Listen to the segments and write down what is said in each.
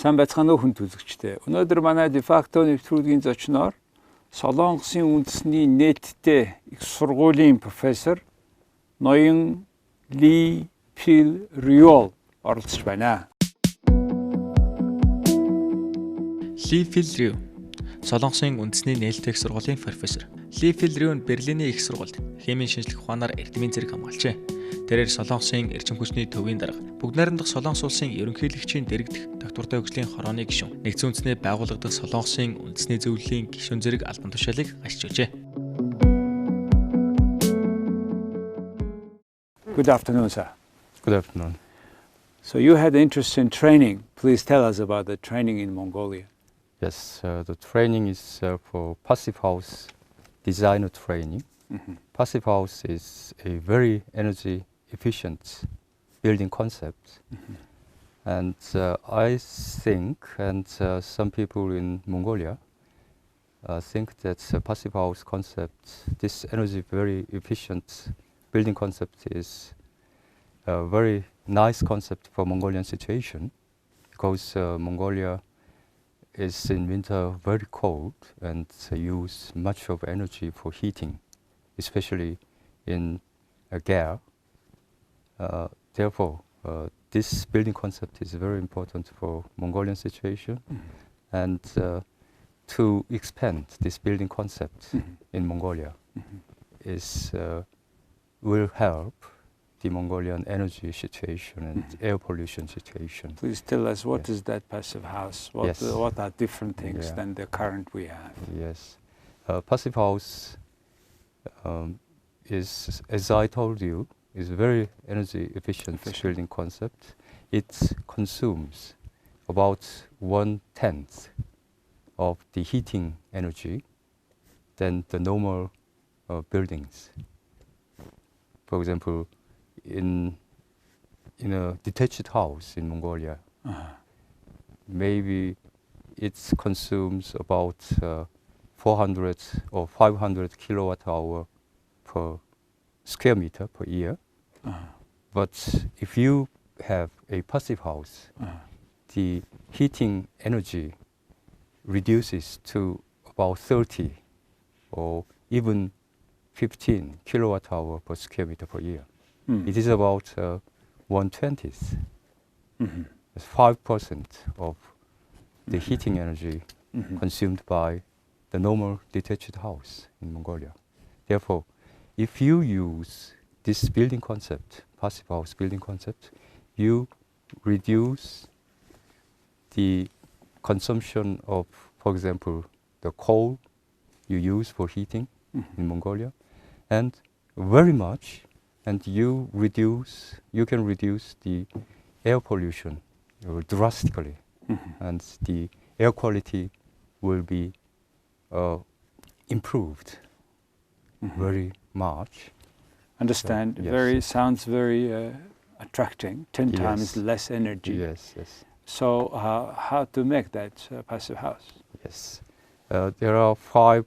Сайн байцгаана уу хүн төлөгчтэй. Өнөөдөр манай Defacto нэвтрүүлгийн зочноор Солонгосын үндэсний нээлттэй их сургуулийн профессор ноён Пил-Ryul оролцож байна. Пил-Ryul Солонгосын үндэсний нээлттэй их сургуулийн профессор. Пил-Ryul нь Берлиний их сургуульд химийн шинжлэх ухаанаар эрдмийн зэрэг хамгаалжээ. Тэрээр Солонгосын эрчим хүчний төвийн дарга бүгд найрамдах Солонгос улсын ерөнхийлөгчийн дэргэдэх доктортой хөгжлийн хорооны гишүүн нэгдсэн үндэснээ байгуулагдах Солонгосын үндэсний зөвлөлийн гишүүн зэрэг албан тушаалыг ашиглажээ. Good afternoon, sir. Good afternoon. So you had interest in training. Please tell us about the training in Mongolia. Yes, the training is for Passive house designer training. Passive house is a very energy efficient building concept. And I think, and some people in Mongolia think that passive house concept, this energy very efficient building concept is a very nice concept for Mongolian situation, because Mongolia is in winter very cold and use much of energy for heating, especially in Gare. Therefore, this building concept is very important for Mongolian situation, and to expand this building concept in Mongolia is will help the Mongolian energy situation and air pollution situation. Please tell us what is that passive house? What are different things than the current we have? Yes, passive house is, as I told you, is very energy efficient building concept. It consumes about 1/10 of the heating energy than the normal buildings. For example, in a detached house in Mongolia, maybe it consumes about 400 or 500 kilowatt hour per square meter per year. But if you have a passive house, the heating energy reduces to about 30 or even 15 kilowatt hour per square meter per year. It is about 1/20th. It's 5% of the heating energy consumed by the normal detached house in Mongolia. Therefore, if you use this building concept, passive house building concept, you reduce the consumption of, for example, the coal you use for heating in Mongolia, and very much, and you can reduce the air pollution drastically, and the air quality will be improved very much. Understand? Yes. Sounds very attracting. 10 times less energy. Yes, yes. So how to make that passive house? Yes, there are 5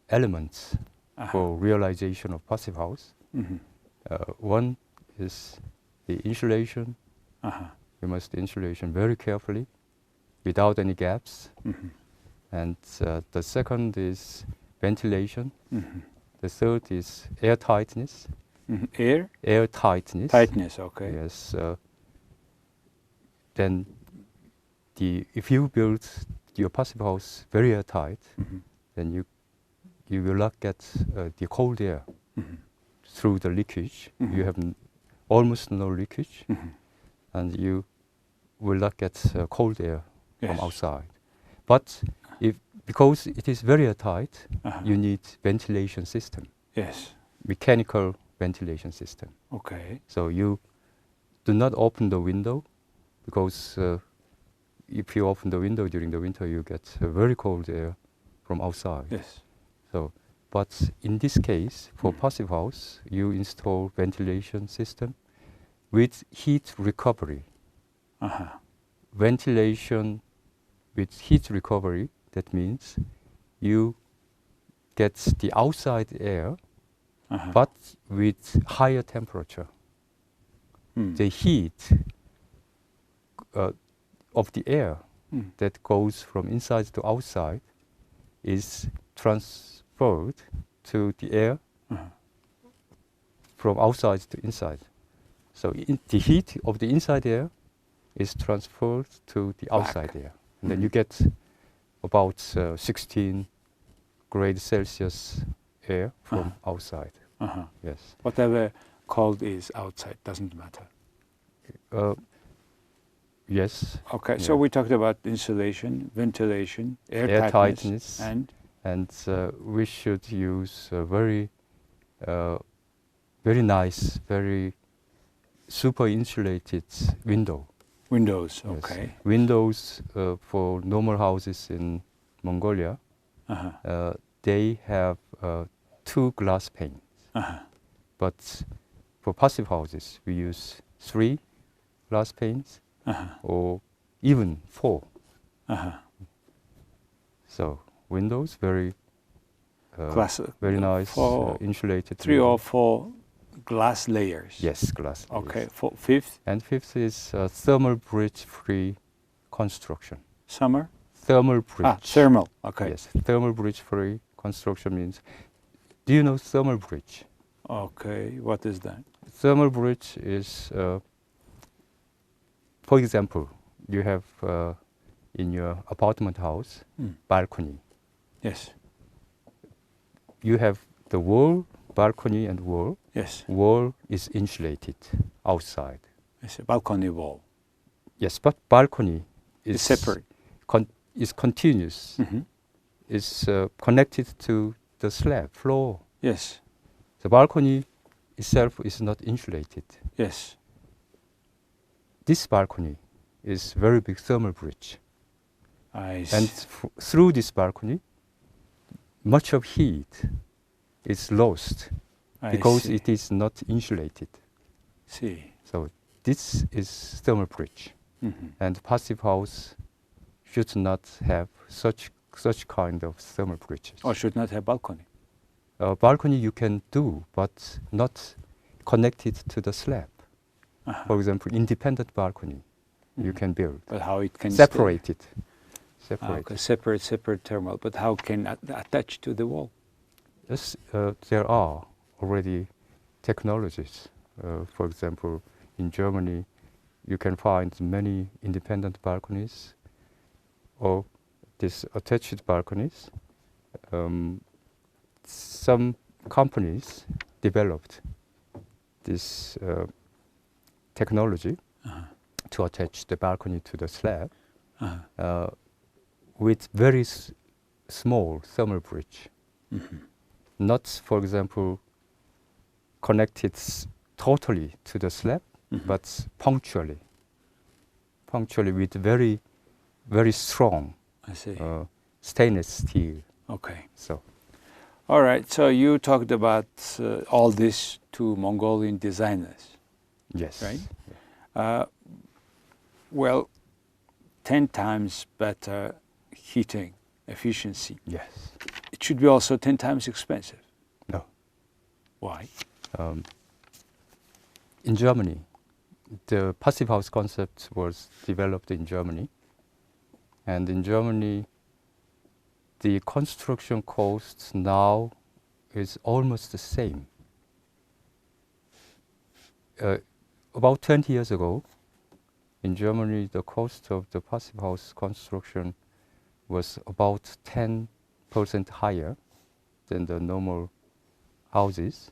elements for realization of passive house. One is the insulation. You must insulation very carefully, without any gaps. And the second is ventilation. The third is air tightness. Air tightness. Tightness, okay. Yes. Then if you build your passive house very airtight, then you will not get the cold air through the leakage. You have almost no leakage, and you will not get cold air from outside. But because it is very airtight, you need ventilation system. Yes. Mechanical ventilation system. Okay. So you do not open the window, because if you open the window during the winter, you get very cold air from outside. Yes. So, but in this case, for passive house, you install ventilation system with heat recovery. Ventilation with heat recovery, that means you get the outside air, but with higher temperature. The heat of the air that goes from inside to outside is transferred to the air from outside to inside. So the heat of the inside air is transferred to the outside air. And then you get about 16 grade Celsius air from outside. Yes. Whatever cold is outside doesn't matter. Yes. Okay, so we talked about insulation, ventilation, air tightness, and we should use a very nice, very super insulated window. Windows, Yes. okay. Windows for normal houses in Mongolia, they have 2 glass panes. But for passive houses, we use 3 glass panes or even 4. So windows very very nice, insulated. 3 or 4 glass layers. Yes, glass. Okay, layers. fifth? And fifth is thermal bridge-free construction. Summer? Thermal bridge. Thermal, okay. Yes, thermal bridge-free construction means, do you know thermal bridge? Okay, what is that? Thermal bridge is, for example, you have in your apartment house, balcony. Yes. You have the wall, balcony and wall. Yes. Wall is insulated outside. It's a balcony wall. Yes, but balcony is separate. Is continuous. Is connected to the slab, floor. Yes. The balcony itself is not insulated. Yes. This balcony is very big thermal bridge. I see. And through this balcony, much of heat is lost because it is not insulated. See. So this is thermal bridge. And passive house should not have such kind of thermal bridges. Or should not have balcony. Balcony you can do, but not connected to the slab. For example, independent balcony you can build. But how it can separate it? Separate thermal. But how can attach to the wall? Yes, there are already technologies. For example, in Germany, you can find many independent balconies or these attached balconies. Some companies developed this technology to attach the balcony to the slab with very small thermal bridge. Not, for example, connected totally to the slab, but punctually with very, very strong stainless steel. Okay. So. All right. So you talked about all this to Mongolian designers. Yes. Right. Well, 10 times better heating efficiency. Yes. It should be also 10 times expensive. No. Why? In Germany, the passive house concept was developed in Germany. And in Germany, the construction cost now is almost the same. About 20 years ago, in Germany, the cost of the passive house construction was about 10% higher than the normal houses.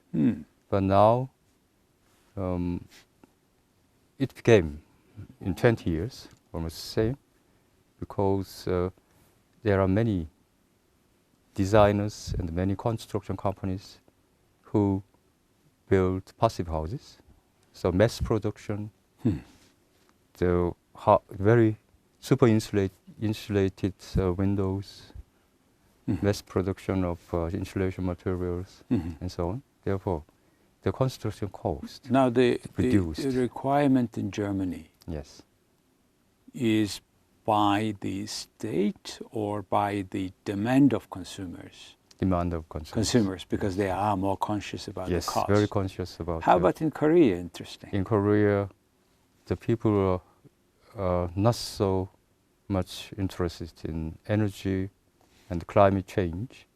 But now, it became, in 20 years, almost the same, because there are many designers and many construction companies who build passive houses. So mass production, the very super insulated windows, mass production of insulation materials, and so on. Therefore, the construction cost now the reduced. The requirement in Germany is by the state or by the demand of consumers? Demand of consumers, because they are more conscious about the cost. Yes, very conscious about. How about in Korea? Interesting. In Korea, the people are not so much interested in energy and climate change.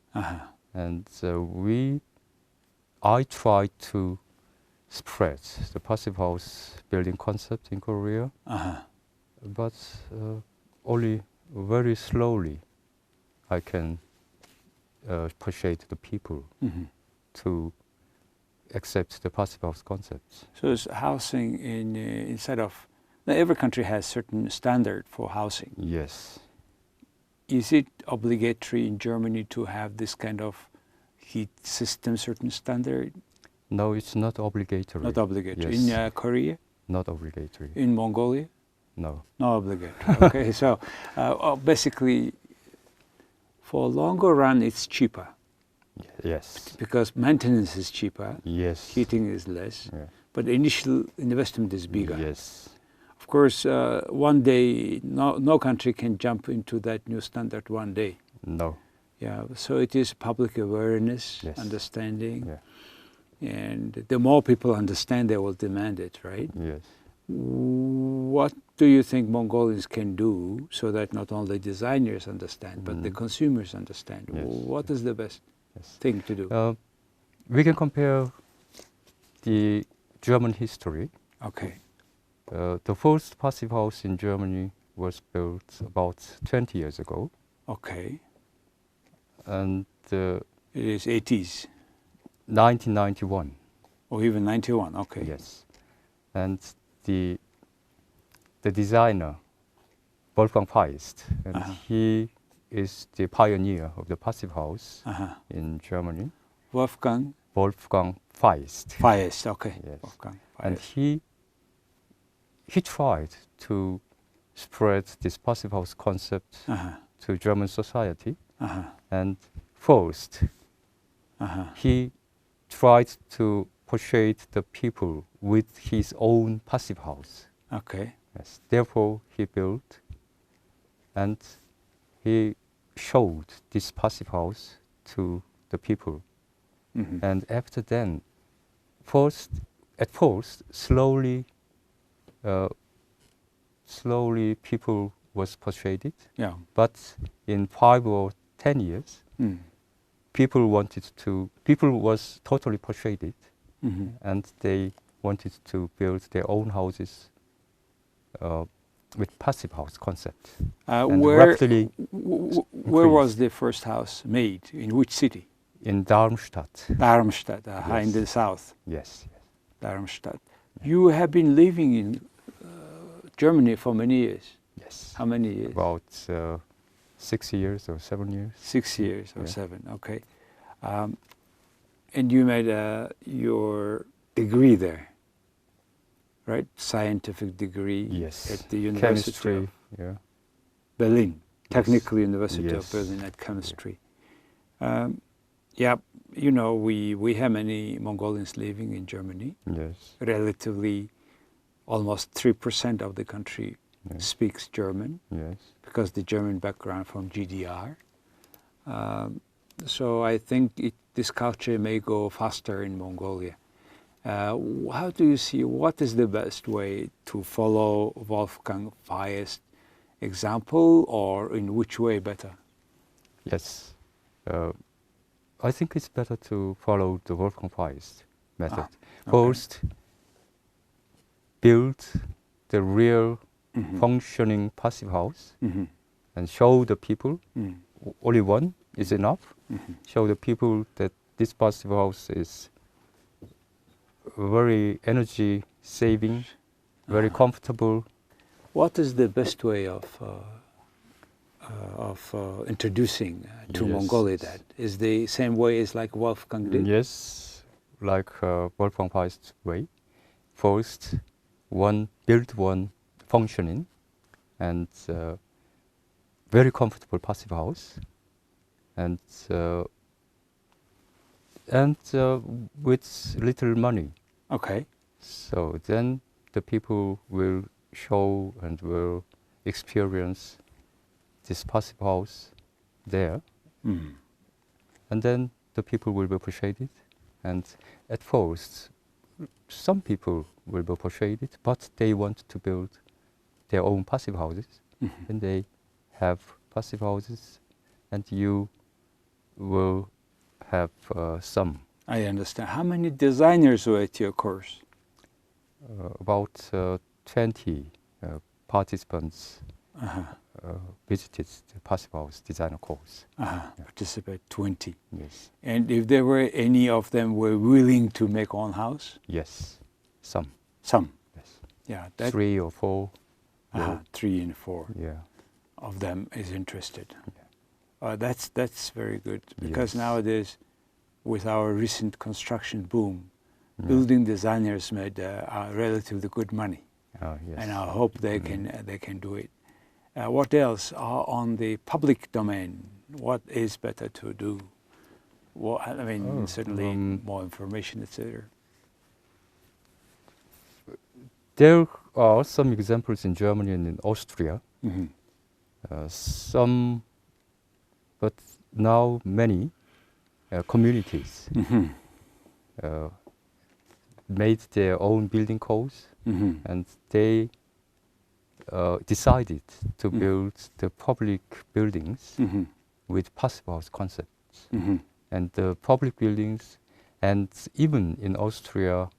And I tried to spread the passive house building concept in Korea, but only very slowly I can persuade the people to accept the passive house concept. So is housing instead of, now every country has certain standard for housing. Yes. Is it obligatory in Germany to have this kind of heat system, certain standard? No, it's not obligatory. Not obligatory. Yes. In Korea? Not obligatory. In Mongolia? No. Not obligatory. Okay, so basically, for a longer run, it's cheaper. Yes. Because maintenance is cheaper. Yes. Heating is less. Yeah. But the initial investment is bigger. Yes. Of course, one day, no country can jump into that new standard one day. No. Yeah, so it is public awareness, Yes. understanding. Yeah. And the more people understand, they will demand it, right? Yes. What do you think Mongolians can do so that not only designers understand, but the consumers understand? Yes. What is the best thing to do? We can compare the German history. Okay. The first passive house in Germany was built about 20 years ago. Okay. And it is 80s. 1991. Or even 91, okay. Yes. And the designer, Wolfgang Feist, and he is the pioneer of the passive house in Germany. Wolfgang Feist. Feist, okay. Yes. Wolfgang Feist. And he tried to spread this passive house concept to German society. And first, he tried to persuade the people with his own passive house. Okay. Yes. Therefore, he built and he showed this passive house to the people. And after then, at first, slowly people was persuaded. Yeah. But in 5 or 10 years, people was totally persuaded, and they wanted to build their own houses with passive house concept. Where was the first house made? In which city? In Darmstadt. Darmstadt, Yes. in the south. Yes. Darmstadt. You have been living in Germany for many years. Yes. How many years? About 6 years or 7 years. 6 years or 7, okay. And you made your degree there, right? Scientific degree Yes. at the University Chemistry. of Berlin, Technical University of Yes. Berlin at chemistry. Yeah, you know, we have many Mongolians living in Germany. Yes. Relatively, almost 3% of the country speaks German. Yes. Because the German background from GDR. So I think this culture may go faster in Mongolia. How do you see, what is the best way to follow Wolfgang Feist's example, or in which way better? Yes. I think it's better to follow the Wolfgang Feist method. First, build the real functioning passive house and show the people, only one is enough, show the people that this passive house is very energy saving, very comfortable. What is the best way of introducing to Mongolia that? Is the same way as like Wolfgang did? Yes, like Wolfgang Feist's way. First, build one functioning and very comfortable passive house, and with little money. Okay. So then the people will show and will experience this passive house there, and then the people will be persuaded. And at first, some people will be persuaded, but they want to build their own passive houses, and they have passive houses, and you will have some. I understand. How many designers were at your course? About 20 participants visited the passive house designer course. Participate 20. Yes. And if there were any of them were willing to make own house? Yes, some. Some. Yes. Yeah. That, 3 or 4. 3 and 4 Yeah. of them is interested. Yeah. That's very good, because Yes. nowadays, with our recent construction boom, building designers made relatively good money, Yes. and I hope they can do it. What else on the public domain? What is better to do? Well, I mean, certainly more information, etc. There are some examples in Germany and in Austria. Some, but now many communities made their own building codes, and they decided to build the public buildings with passive house concepts. And the public buildings, and even in Austria,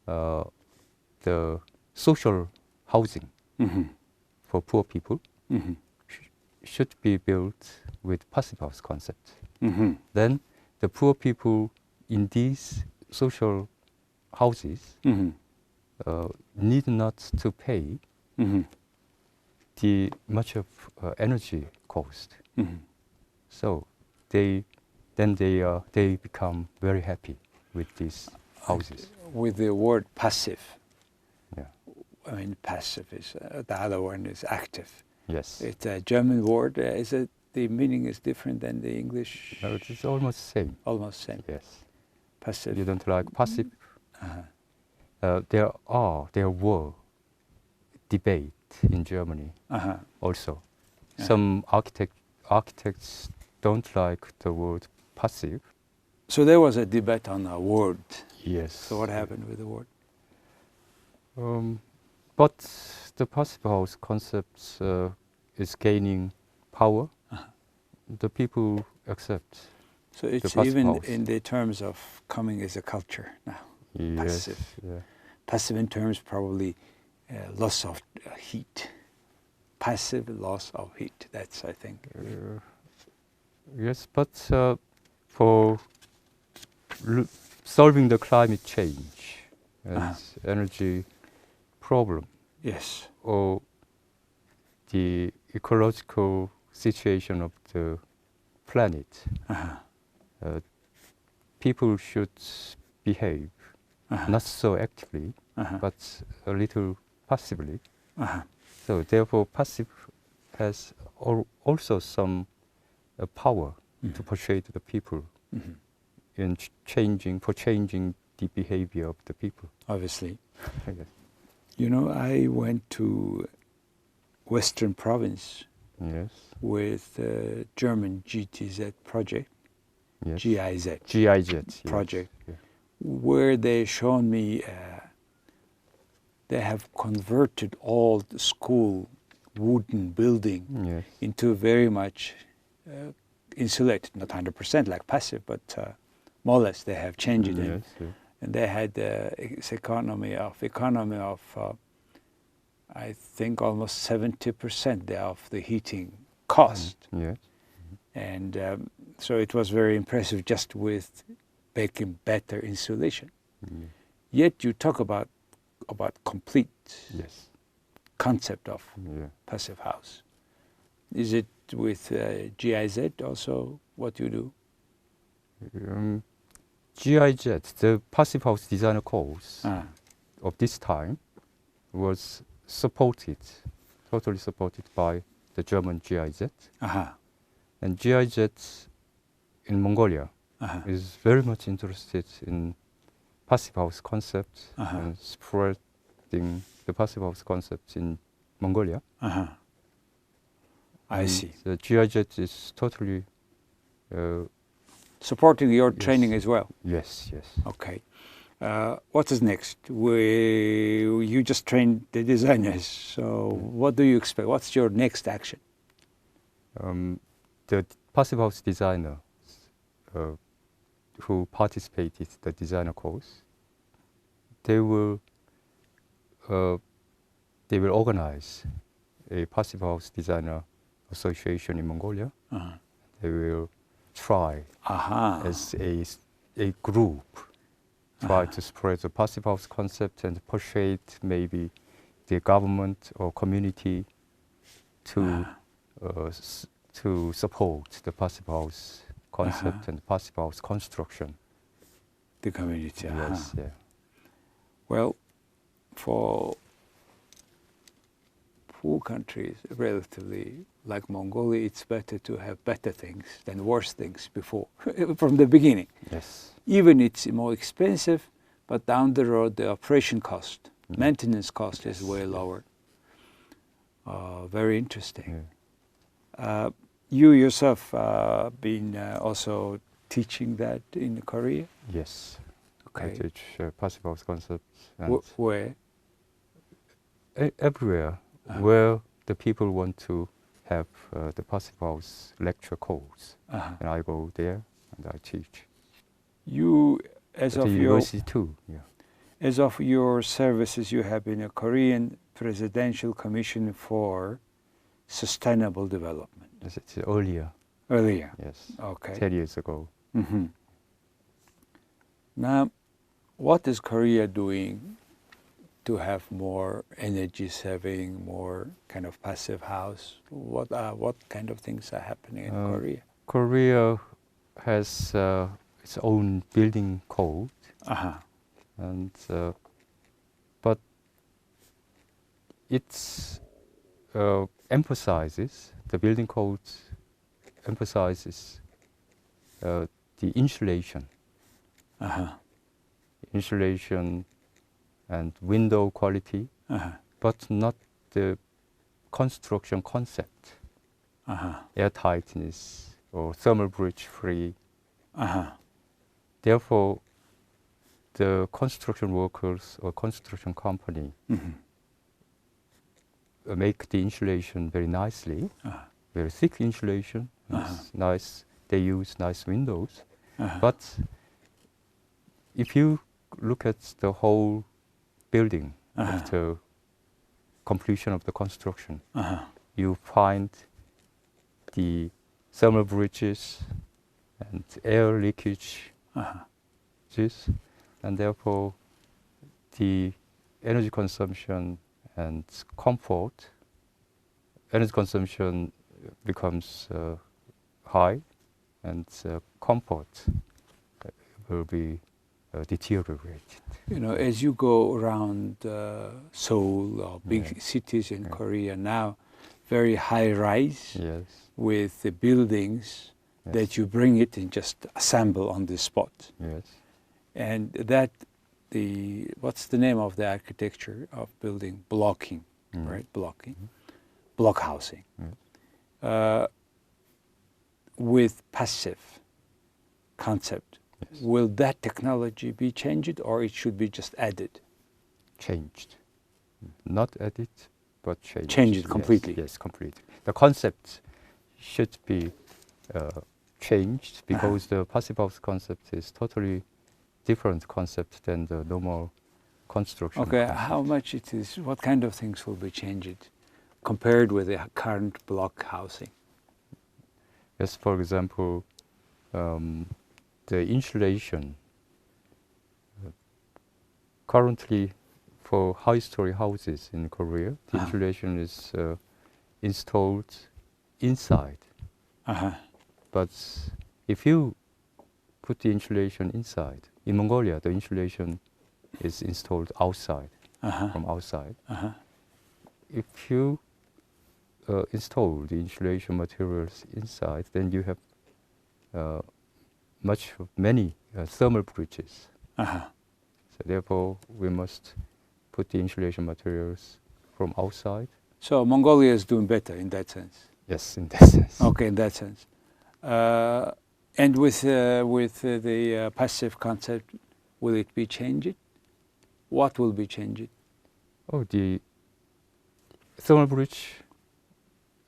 the social housing for poor people should be built with passive house concept. Then the poor people in these social houses need not to pay the much of energy cost. So they become very happy with these houses. With the word passive. Yeah. I mean, passive is the other one is active. Yes. It's a German word. Is it the meaning is different than the English? No, it is almost same. Almost same. Yes. Passive. You don't like passive? There were debate in Germany also. Yeah. Some architects don't like the word passive. So there was a debate on a word. Yes. So what happened with the word? But the passive house concept is gaining power. The people accept. So it's passive even house. in the terms of coming as a culture now. Yes. Passive. Yeah. Passive in terms probably loss of heat. Passive loss of heat. That's, I think. Yes, but for solving the climate change and energy problem, Yes. or the ecological situation of the planet, people should behave not so actively, but a little passively. So therefore, passive has also some power to persuade the people in changing the behavior of the people. Obviously. Yes. You know, I went to Western Province Yes. with German GTZ project, Yes. GIZ project, Yeah. where they shown me they have converted all the school wooden building Yes. into very much insulated, not 100% like passive, but more or less they have changed it. Yes. Yeah. And they had economy of I think almost 70% of the heating cost. Yes. And so it was very impressive just with making better insulation. Yet you talk about complete Yes. concept of Yeah. passive house. Is it with GIZ also what you do? GIZ, the passive house designer course of this time, was totally supported by the German GIZ. And GIZ in Mongolia is very much interested in passive house concept and spreading the passive house concept in Mongolia. I see. The GIZ is totally Supporting your training as well. yes. Okay. What is next? You just trained the designers, so what do you expect? What's your next action? The passive house designer who participated in the designer course, they will organize a passive house designer association in Mongolia. They will try as a group, try to spread the passive house concept and persuade maybe the government or community to support the passive house concept and passive house construction. The community. Yes, yeah. Well, for poor countries, relatively like Mongolia, it's better to have better things than worse things before, from the beginning. Yes. Even it's more expensive, but down the road, the operation cost, maintenance cost is way lower. Very interesting. Yeah. You yourself been also teaching that in Korea? Yes. Okay. I teach passive house concepts. And Where? everywhere where the people want to have the passive house lecture course. And I go there and I teach. You, as At of the your university too, yeah. as of your services, you have been a Korean Presidential Commission for Sustainable Development. Yes, it's earlier. Earlier. Yes. Okay. 10 years ago. Now, what is Korea doing to have more energy saving, more kind of passive house? What kind of things are happening in Korea? Korea has its own building code, and but it emphasizes, the building code emphasizes the insulation. Insulation and window quality, but not the construction concept. Airtightness or thermal breach free. Therefore, the construction workers or construction company make the insulation very nicely, very thick insulation. It's nice. They use nice windows, but if you look at the whole building after completion of the construction, you find the thermal breaches and air leakage, and therefore the energy consumption and comfort, energy consumption becomes high, and comfort will be deteriorated. You know, as you go around Seoul or big cities in Korea now, very high rise with the buildings that you bring it and just assemble on the spot. Yes. And that, what's the name of the architecture of building? Blocking, right? Blocking. Block housing. With passive concept. Will that technology be changed, or it should be just added? Changed. Not added, but changed. Changed completely? Yes, completely. The concept should be changed, because the passive house concept is totally different concept than the normal construction. Okay, concept. how much it is, what kind of things will be changed compared with the current block housing? Yes, for example, the insulation currently for high-story houses in Korea, the insulation is installed inside. But if you put the insulation inside, in Mongolia, the insulation is installed outside, from outside. If you install the insulation materials inside, then you have many thermal breaches. So therefore, we must put the insulation materials from outside. So Mongolia is doing better in that sense? Yes, in that sense. Okay, in that sense. And with the passive concept, will it be changed? What will be changed? Oh, the thermal breach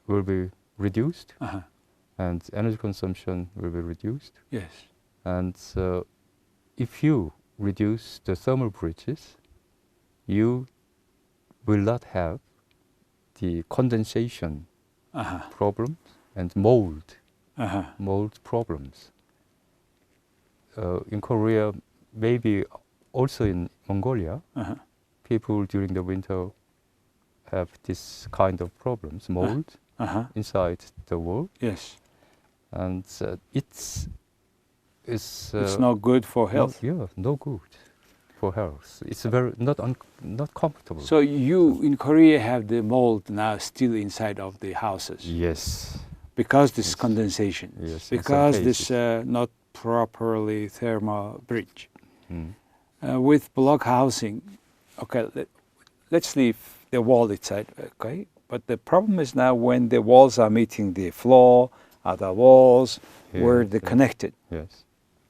will be reduced, and energy consumption will be reduced. Yes. And if you reduce the thermal bridges, you will not have the condensation problems and mold problems. In Korea, maybe also in Mongolia, people during the winter have this kind of problems, mold inside the wall. Yes. And it's not good for health. No good for health. It's very not comfortable. So you in Korea have the mold now still inside of the houses. Yes. Because this condensation. Yes. Because this not properly thermal bridge. With block housing, okay, let's leave the wall inside, okay? But the problem is now when the walls are meeting the floor, other walls, where they're connected. Yes.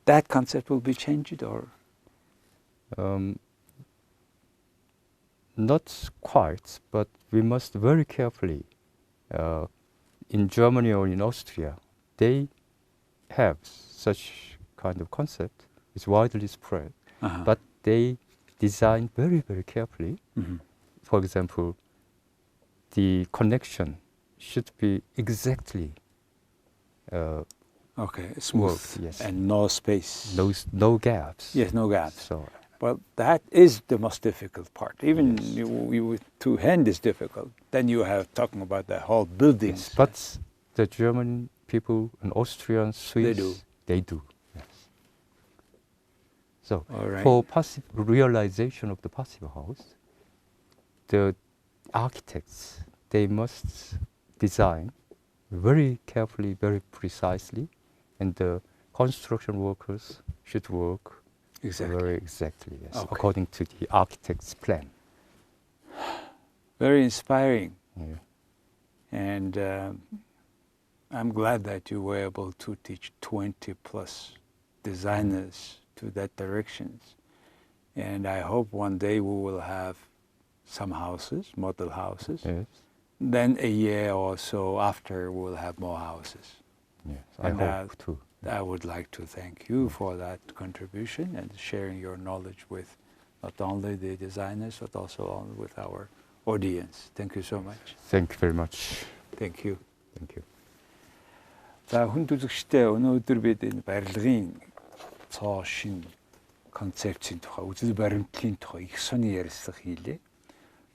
That concept will be changed, or? Not quite, but we must very carefully. In Germany or in Austria, they have such kind of concept. It's widely spread, but they design very, very carefully. For example, the connection should be exactly smooth, yes. And no space. No gaps. Yes, no gaps. So, well, that is the most difficult part. Even you with two hands is difficult. Then you have talking about the whole buildings. yes, but the German people and Austrians, Swiss, they do. Yes. So for passive realization of the passive house, the architects, they must design very carefully, very precisely, and the construction workers should work very exactly, yes, according to the architect's plan. Very inspiring. Yeah. And I'm glad that you were able to teach 20 plus designers to that directions. And I hope one day we will have some houses, model houses. Yes. Then a year or so after, we'll have more houses. Yes, I hope too. I would like to thank you for that contribution and sharing your knowledge with not only the designers, but also with our audience. Thank you so much. Thank you very much. Thank you. Thank you. За хүн үзэгчдээ өнөөдөр бид энэ барилгын цоо шин концепцийн тухай, үзэл баримтлалын тухай их сони ярилцлага хийлээ.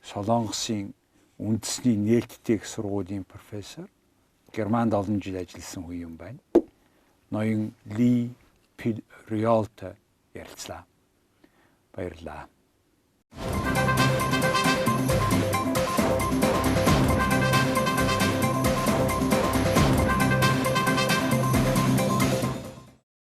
Солонгосын Үндэсний Нээлттэй сургуулийн профессор, Германд олон жил ажилласан хүн юм байна. Ноён Пил-Ryulтай ярилцлаа. Баярлалаа.